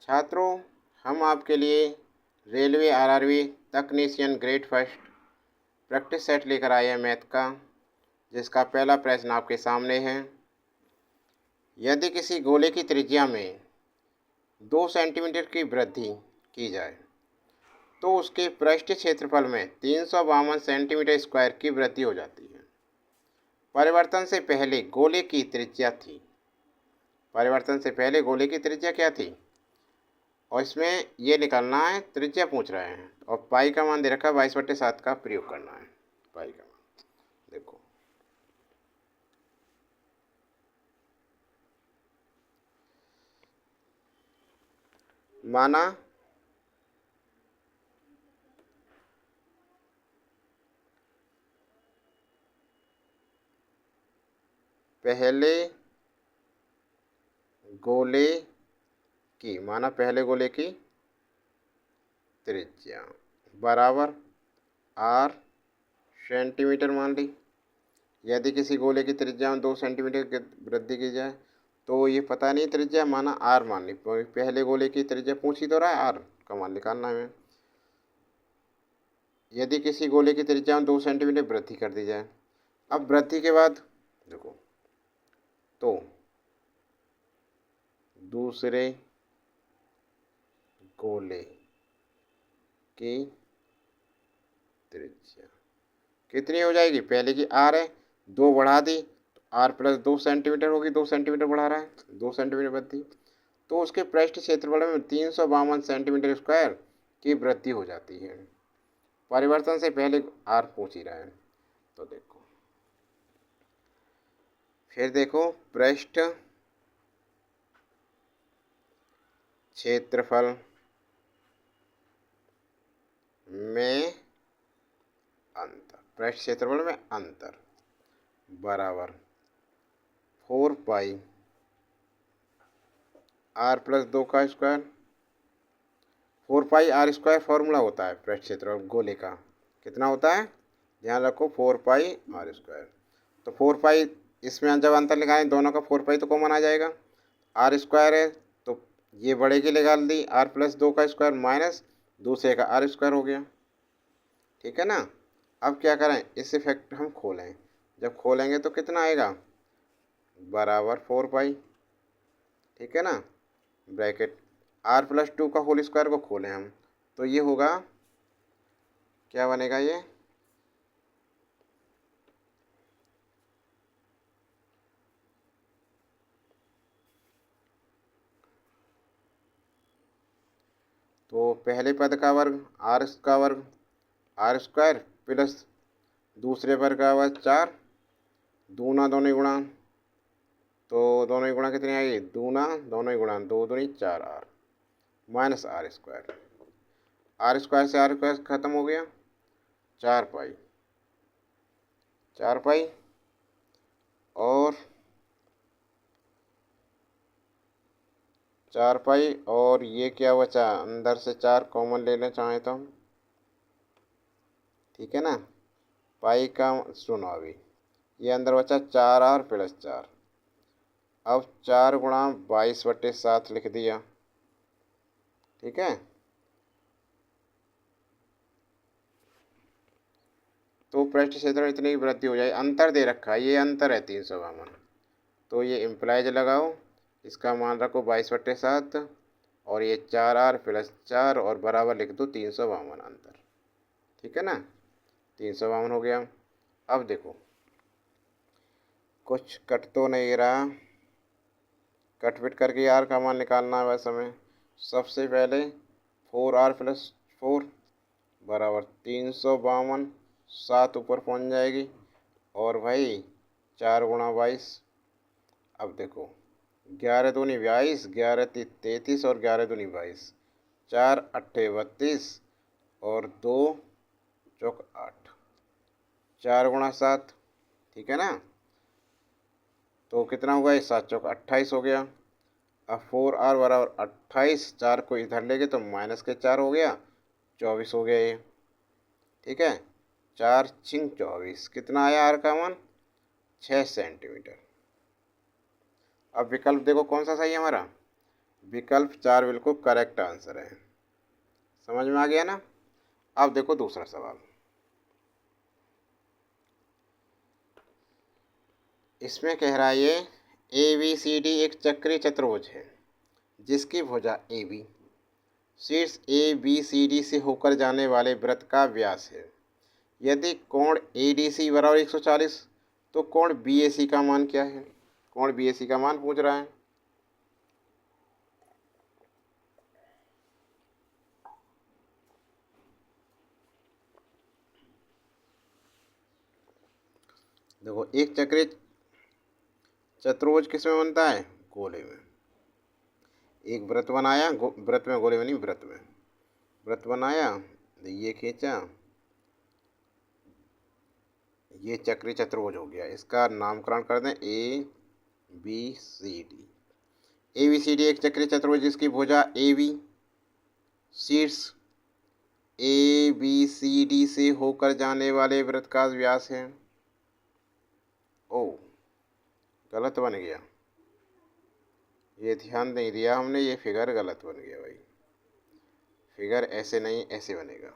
छात्रों, हम आपके लिए रेलवे आरआरबी तकनीशियन ग्रेड फर्स्ट प्रैक्टिस सेट लेकर आए हैं मैथ का, जिसका पहला प्रश्न आपके सामने है। यदि किसी गोले की त्रिज्या में 2 सेंटीमीटर की वृद्धि की जाए तो उसके पृष्ठीय क्षेत्रफल में 352 सेंटीमीटर स्क्वायर की वृद्धि हो जाती है। परिवर्तन से पहले गोले की त्रिज्या थी। परिवर्तन से पहले गोले की त्रिज्या क्या थी? और इसमें ये निकालना है, त्रिज्या पूछ रहे हैं और पाई का मान दे रखा है 22/7 का प्रयोग करना है। पाई का मान देखो, माना पहले गोले की त्रिज्या बराबर r सेंटीमीटर मान ली। यदि किसी गोले की त्रिज्या में 2 सेंटीमीटर की वृद्धि की जाए तो ये पता नहीं त्रिज्या, माना r मान ली। पहले गोले की त्रिज्या पूछ ही तो रहा है, r का मान निकालना है। यदि किसी गोले की त्रिज्या में 2 सेंटीमीटर वृद्धि कर दी जाए, अब वृद्धि के बाद देखो तो दूसरे गोले की त्रिज्या कितनी हो जाएगी? पहले की r है, 2 बढ़ा दी तो r प्लस 2 सेंटीमीटर होगी। 2 सेंटीमीटर बढ़ा रहा है, 2 सेंटीमीटर वृद्धि, तो उसके पृष्ठ क्षेत्रफल में 352 सेंटीमीटर स्क्वायर की वृद्धि हो जाती है। परिवर्तन से पहले r पूछ ही रहा है, तो देखो फिर देखो पृष्ठ क्षेत्रफल में अंतर, पृष्ठ क्षेत्रफल में अंतर बराबर 4 पाई r प्लस 2 का स्क्वायर। 4 पाई r स्क्वायर फॉर्मूला होता है पृष्ठ क्षेत्रफल गोले का, कितना होता है ध्यान रखो, 4 पाई r स्क्वायर। तो 4 पाई, इसमें जब अंतर लगाएं दोनों का 4 पाई तो कॉमन आ जाएगा। r स्क्वायर है तो ये बड़े की निकाल दी, r प्लस 2 का स्क्वायर माइनस दूसरे का r स्क्वायर हो गया। ठीक है ना। अब क्या करें, इस इफेक्ट हम खोलें, जब खोलेंगे तो कितना आएगा बराबर 4 पाई। ठीक है ना। ब्रैकेट r प्लस 2 का होल स्क्वायर को खोलें हम तो ये होगा, क्या बनेगा ये तो पहले पद का वर्ग r का वर्ग r स्क्वायर प्लस दूसरे वर्ग का वर्ग 4, दूना दोनों ही गुणा, तो दोनों ही गुणा कितनी आएगी, दूना दोनों ही गुणा 2 दूनी 4r minus r square. r square से r स्क्वायर खत्म हो गया, 4 पाई और 4 पाई और ये क्या बचा, अंदर से 4 कॉमन लेना चाहें तो हम, ठीक है ना। पाई का सुनो, अभी ये अंदर बचा 4r प्लस 4, अब 4 गुणा 22/7 लिख दिया। ठीक है, तो पृष्ठ क्षेत्र इतनी की वृद्धि हो जाए। अंतर दे रखा है, ये अंतर है 352, तो ये इम्प्लाइज लगाओ, इसका मान रखो 22/7 और ये 4r प्लस 4 और बराबर लिख दो 352 अंतर। ठीक है ना, 352 हो गया। अब देखो कुछ कट तो नहीं रहा, कट फिट करके r का मान निकालना है। वैसे हमें सबसे पहले 4r प्लस 4 बराबर 352, 7 ऊपर पहुंच जाएगी और भाई 4 गुणा 22। अब देखो 11 दूनी 22, 11 33 और 11 दूनी 22, 4 अट्ठे 32 और 2 चौक 8, 4 गुणा 7। ठीक है ना, तो कितना होगा ये 7 चौक 28 हो गया। अब 4r बराबर 28, 4 को इधर ले गए तो माइनस के 4 हो गया, 24 हो गया ये। ठीक है, 4 छिंग 24, कितना आया r का मान 6 सेंटीमीटर। अब विकल्प देखो कौन सा सही है हमारा, विकल्प 4 बिल्कुल करेक्ट आंसर है। समझ में आ गया ना। अब देखो दूसरा सवाल। इसमें कह रहा है ये ABCD एक चक्रीय चतुर्भुज है जिसकी भुजा AB शीर्ष ABCD से होकर जाने वाले वृत्त का व्यास है। यदि कोण ADC बराबर 140 तो कोण BAC का मान क्या है। कोण BAC का मान पूछ रहा है। देखो एक चक्रीय चतुर्भुज किस में बनता है, गोले में। एक वृत्त बनाया, वृत्त में, गोले में नहीं, वृत्त में वृत्त बनाया, ये खींचा, ये चक्रीय चतुर्भुज हो गया। इसका नामकरण कर दें ABCD। ABCD एक चक्रीय चतुर्भुज जिसकी भुजा AB शीर्ष ABCD से होकर जाने वाले वृत्त का व्यास है। ओ गलत बन गया, ये ध्यान नहीं दिया हमने, ये फिगर गलत बन गया भाई। फिगर ऐसे नहीं, ऐसे बनेगा।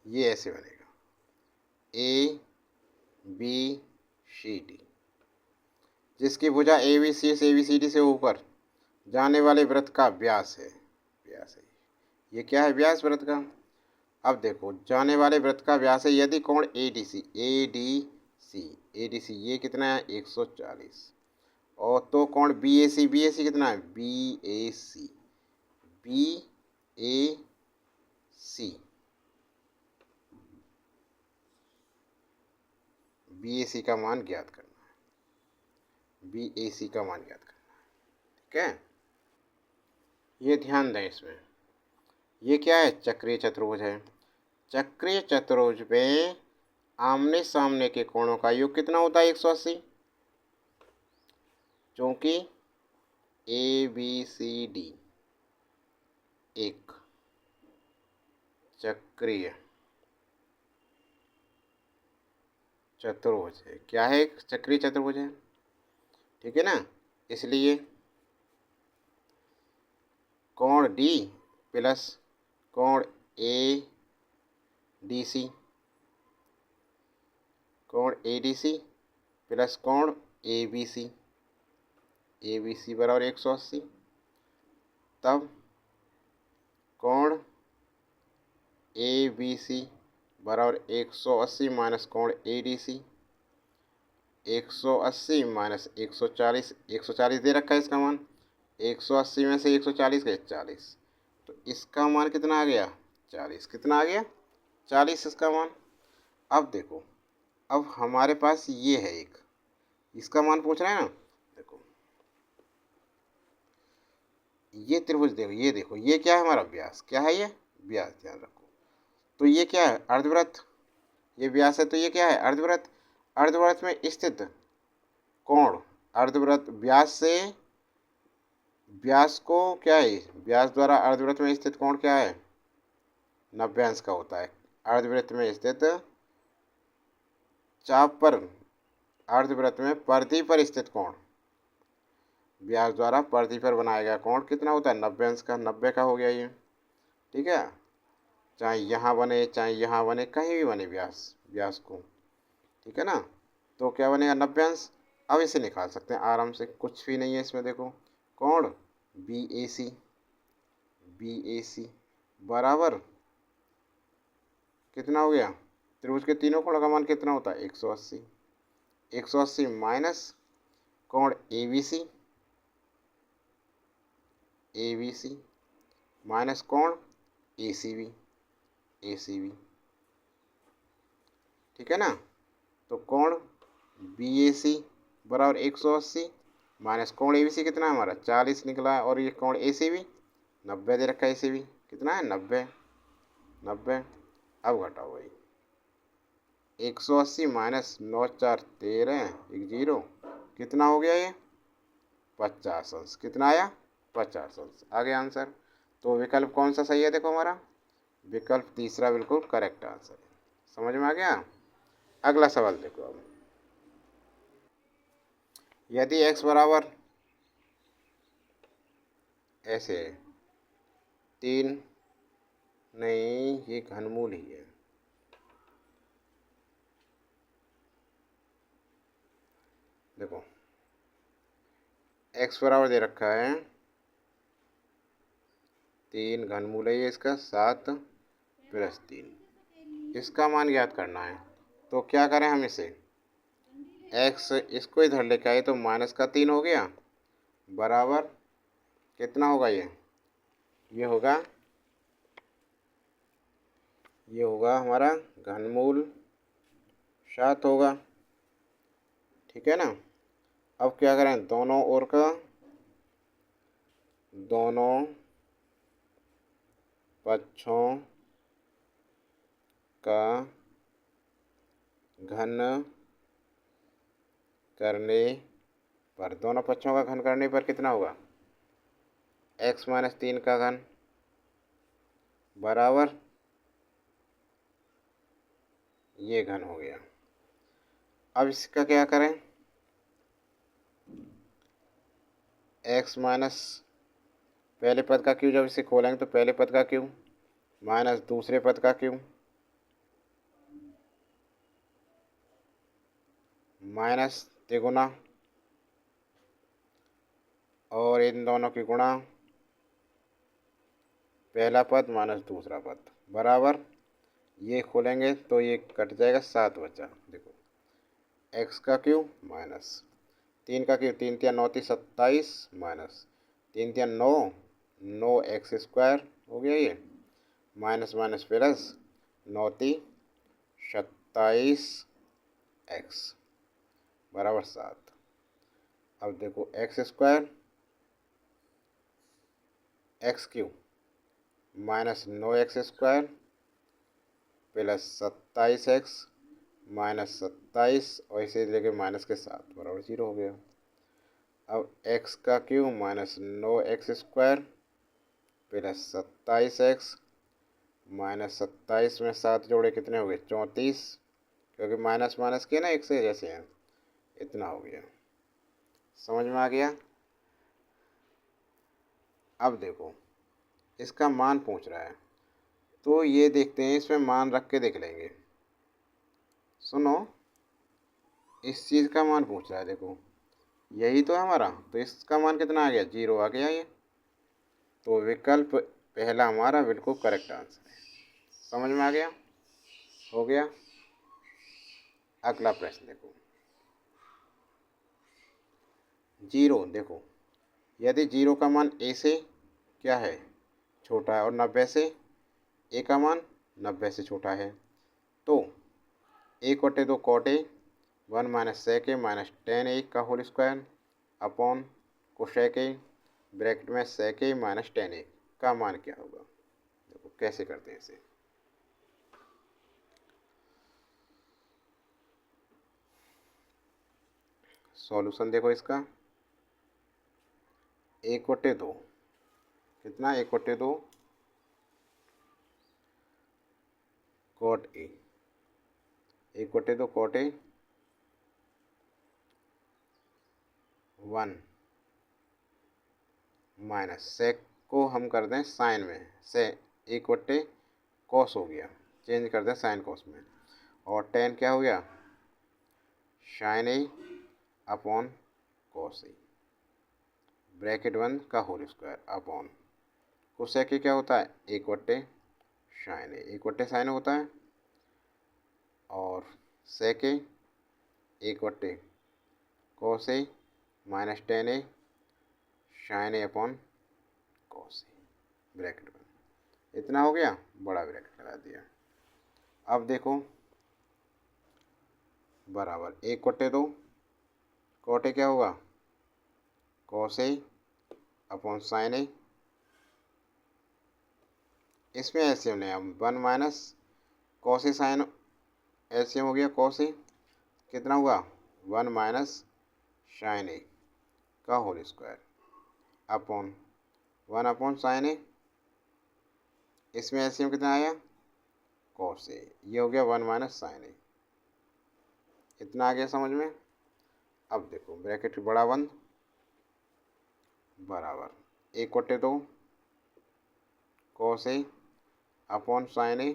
ये ऐसे बनेगा ABCD जिसकी भुजा ABC से ABCD से ऊपर जाने वाले वृत्त का व्यास है। व्यास है, ये क्या है, व्यास वृत्त का। अब देखो जाने वाले वृत्त का व्यास है। यदि कोण ADC ये कितना है 140, और तो कोण BAC कितना है BAC BAC का मान ज्ञात करना है। BAC का मान ज्ञात करना है, ठीक है। ये ध्यान दें इसमें, ये क्या है, चक्रीय चतुर्भुज है। चक्रीय चतुर्भुज में आमने सामने के कोणों का योग कितना होता है 180। क्योंकि ABCD एक चक्रीय चतुर्भुज है। क्या है, एक चक्रीय चतुर्भुज है, ठीक है ना। इसलिए कोण D प्लस कोण ADC, कोण ADC प्लस कोण ABC बराबर 180। तब कोण ABC बराबर 180 माइनस कोण ADC, 180 माइनस 140, 140 दे रखा है इसका मान। 180 में से 140 गए 40, तो इसका मान कितना आ गया 40। कितना आ गया 40 इसका मान। अब देखो, अब हमारे पास ये है एक, इसका मान पूछ रहे हैं ना। देखो ये त्रिभुज देखो, ये देखो, ये क्या है हमारा व्यास, क्या है ये व्यास, ध्यान रखो। तो ये क्या है अर्धवृत्त, ये व्यास है, तो ये क्या है अर्धवृत्त। अर्धवृत्त में स्थित कोण, अर्धवृत्त व्यास से, व्यास को क्या है, व्यास द्वारा अर्धवृत्त में स्थित कोण क्या है 90 अंश का होता है। अर्धवृत्त में स्थित चाप पर, अर्धवृत्त में परिधि पर स्थित कोण, व्यास द्वारा परिधि पर बनाया गया कोण कितना होता है 90 अंश का। 90 का हो गया ये, ठीक है। चाहे यहाँ बने चाहे यहाँ बने, कहीं भी बने व्यास को, ठीक है ना। तो क्या बनेगा 90 अंश। अब इसे निकाल सकते हैं आराम से, कुछ भी नहीं है इसमें। देखो कोण BAC बराबर कितना हो गया, त्रिभुज के तीनों कोणों का मान कितना होता है 180। 180 माइनस कोण ABC माइनस कोण ACB, ठीक है ना। तो कोण BAC बराबर 180 माइनस कोण ABC कितना है हमारा 40 निकला, और ये कोण ACB 90 दे रखा है। ACB कितना है 90। अब घटाओ भाई, 180 माइनस 9 4 13 एक 0, कितना हो गया ये 50 अंश। कितना आया? 50 अंश। आगे आंसर। तो विकल्प कौन सा सही है? देखो हमारा विकल्प तीसरा बिल्कुल करेक्ट आंसर है। समझ में आ गया? अगला सवाल देखो अब। यदि x बराबर ऐसे 3, नहीं ये घनमूल ही है। देखो x बराबर दे रखा है 3, घनमूल है ये इसका 7 + 3। इसका मान ज्ञात करना है। तो क्या करें हम इसे, x इसको इधर लेके आए तो -3 हो गया, बराबर कितना होगा ये होगा हमारा घनमूल 7 होगा। ठीक है ना। अब क्या करें, दोनों ओर का, दोनों पक्षों का घन करने पर, दोनों पक्षों का घन करने पर कितना होगा, x - 3 का घन बराबर ये घन हो गया। अब इसका क्या करें, x माइनस पहले पद का क्यू, जब इसे खोलेंगे तो पहले पद का क्यू माइनस दूसरे पद का क्यू माइनस तिगुना और इन दोनों की गुणा, पहला पद माइनस दूसरा पद बराबर, ये खोलेंगे तो ये कट जाएगा, 7 बचा। देखो x का क्यू माइनस 3 का क्यू, 3 × 9 = 27 माइनस 3 × 9 9x² हो गया, ये माइनस माइनस प्लस 9 × 27x बराबर 7। अब देखो x² x³ minus 9x² plus 27x minus 27 और इसे लेके माइनस के 7 बराबर 0 हो गया। अब x का Q minus 9x² plus 27x minus 27 में 7 जोड़े कितने हो गए, 34, क्योंकि माइनस माइनस के ना एक से जैसे हैं, इतना हो गया। समझ में आ गया? अब देखो इसका मान पूछ रहा है, तो ये देखते हैं, इसमें मान रख के देख लेंगे। सुनो, इस चीज़ का मान पूछ रहा है, देखो यही तो है हमारा, तो इसका मान कितना आ गया, 0 आ गया ये। तो विकल्प पहला हमारा बिल्कुल करेक्ट आंसर है। समझ में आ गया? हो गया। अगला प्रश्न देखो, 0 देखो, यदि 0 का मान a से क्या है, छोटा है, और 90 से a का मान 90 से छोटा है, तो a/2 cot a 1 - sec a - tan a का whole square upon cosec a bracket में sec a - tan a का मान क्या होगा। देखो कैसे करते हैं इसे। सॉल्यूशन देखो इसका, 1/2 कितना, 1/2 cot a, 1/2 cot a 1 minus sec को हम कर दें साइन में, से 1/cos हो गया, चेंज कर दें साइन कॉस में, और tan क्या हो गया, sin a upon cos a bracket 1 का होल स्क्वायर अपॉन कोसेक क्या होता है, 1/sin a, 1/sin होता है, और sec a 1/cos a minus tan a sin a upon cos a bracket 1, इतना हो गया, बड़ा ब्रैकेट लगा दिया। अब देखो बराबर 1/2 cot a क्या होगा, cos a upon sin a, इसमें एलसीएम लें हम, 1 minus cos a sin, LCM हो गया cos a, कितना हुआ 1 माइनस sin a का whole square upon 1 upon sine A, इसमें एलसीएम कितना आया कॉस ए, ये हो गया 1 माइनस साइन ए। इतना आ गया समझ में। अब देखो ब्रैकेट बड़ा बंद बराबर 1/2 कॉस ए अपॉन साइन ए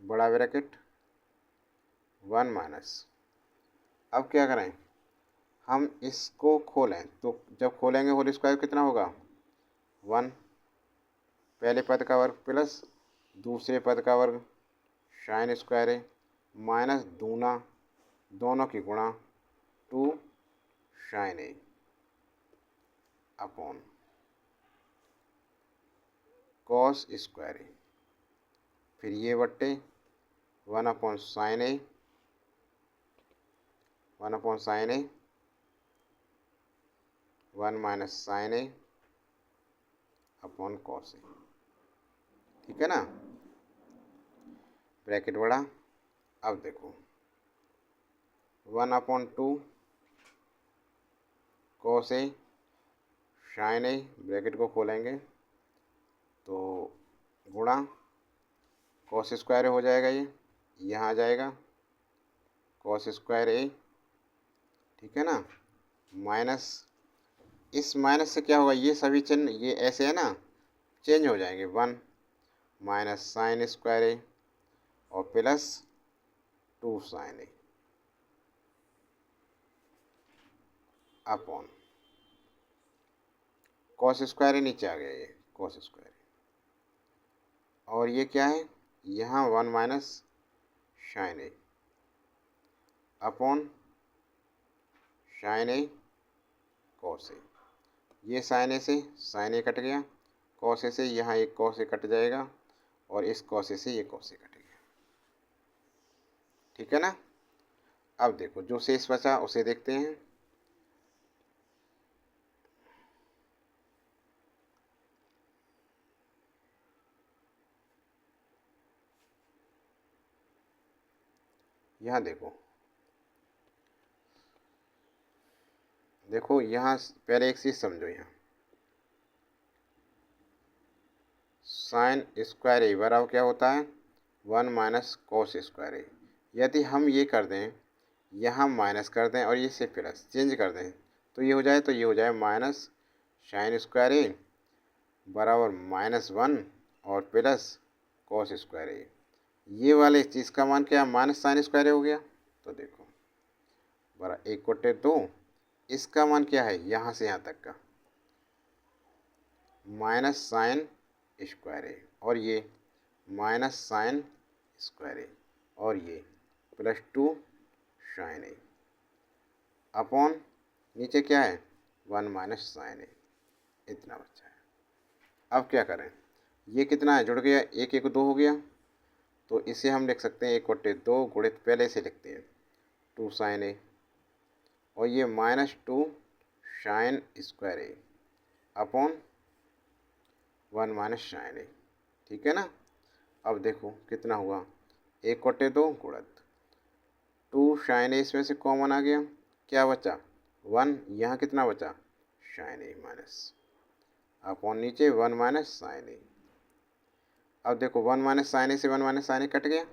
बड़ा ब्रैकेट 1 माइनस। अब क्या करें, हम इसको खोलें तो जब खोलेंगे होल स्क्वायर कितना होगा 1, पहले पद का वर्ग प्लस दूसरे पद का वर्ग साइन स्क्वायर है माइनस दूना दोनों की गुणा 2 साइन ए अपॉन कॉस स्क्वायर है, फिर ये बट्टे 1 upon sine A 1 upon sine A 1 minus sign A upon cos A, ठीक है ना, ब्रैकेट बड़ा। अब देखो 1/2 cos A sign A, bracket को खोलेंगे तो गुणा कॉस स्क्वायर हो जाएगा, ये यहाँ आ जाएगा कॉस स्क्वायर ए, ठीक है ना, माइनस इस माइनस से क्या होगा, ये सभी चिन्ह ये ऐसे है ना चेंज हो जाएंगे, 1 माइनस साइन स्क्वायर ए और प्लस 2 साइन ए अपॉन कॉस स्क्वायर नीचे आ गया, ये कॉस स्क्वायर और ये क्या है यहाँ 1 minus sign A upon sine A cos A, ये साइन ए से साइन ए कट गया, कॉस ए से यहाँ एक कॉस ए कट जाएगा और इस कॉस ए से ये कॉस ए कट गया, ठीक है ना। अब देखो जो शेष बचा उसे देखते हैं। यहाँ देखो देखो यहाँ पहले एक चीज समझो, यहाँ साइन स्क्वायर ए बराबर क्या होता है 1 माइनस कॉस स्क्वायर ए। यदि हम ये कर दें यहाँ माइनस कर दें और ये से प्लस चेंज कर दें तो ये हो जाए, तो ये हो जाए माइनस साइन स्क्वायर ए बराबर -1 और प्लस कॉस स्क्वायर ए। ये वाले चीज़ का मान क्या माइनस साइन स्क्वायर हो गया, तो देखो बरा 1/2, इसका मान क्या है यहाँ से यहाँ तक का माइनस साइन स्क्वायर ए और ये माइनस साइन स्क्वायर ए और ये प्लस 2 साइन ए अपॉन नीचे क्या है 1 माइनस साइन ए, इतना बचा है। अब क्या करें, ये कितना है जुड़ गया 1 1 2 हो गया, तो इसे हम लिख सकते हैं 1/2 गुणित पहले से लिखते हैं 2 साइन ए और ये -2 साइन स्क्वायर ए अपॉन 1 माइनस साइन ए, ठीक है ना। अब देखो कितना हुआ 1/2 गुणित 2 साइन ए, इसमें से कॉमन आ गया, क्या बचा 1, यहाँ कितना बचा साइन ए माइनस अपॉन नीचे 1 माइनस साइन ए। अब देखो 1 माइनस साइन ए से 1 माइनस साइन ए कट गया,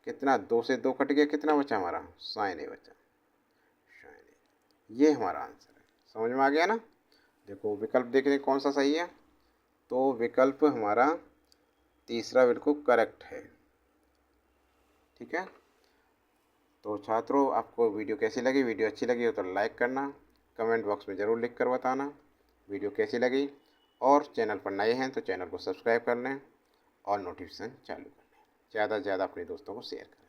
कितना 2 से 2 कट गया, कितना बचा हमारा साइन ए बचा साइन ए, ये हमारा आंसर है। समझ में आ गया ना। देखो विकल्प देख रहे कौन सा सही है, तो विकल्प हमारा तीसरा बिल्कुल करेक्ट है, ठीक है। तो छात्रों आपको वीडियो कैसी लगी, वीडियो अच्छी लगी हो तो लाइक करना, कमेंट बॉक्स में ज़रूर लिख कर बताना वीडियो कैसी लगी, और चैनल पर नए हैं तो चैनल को सब्सक्राइब कर लें और नोटिफिकेशन चालू कर लें। ज़्यादा से ज़्यादा अपने दोस्तों को शेयर करें।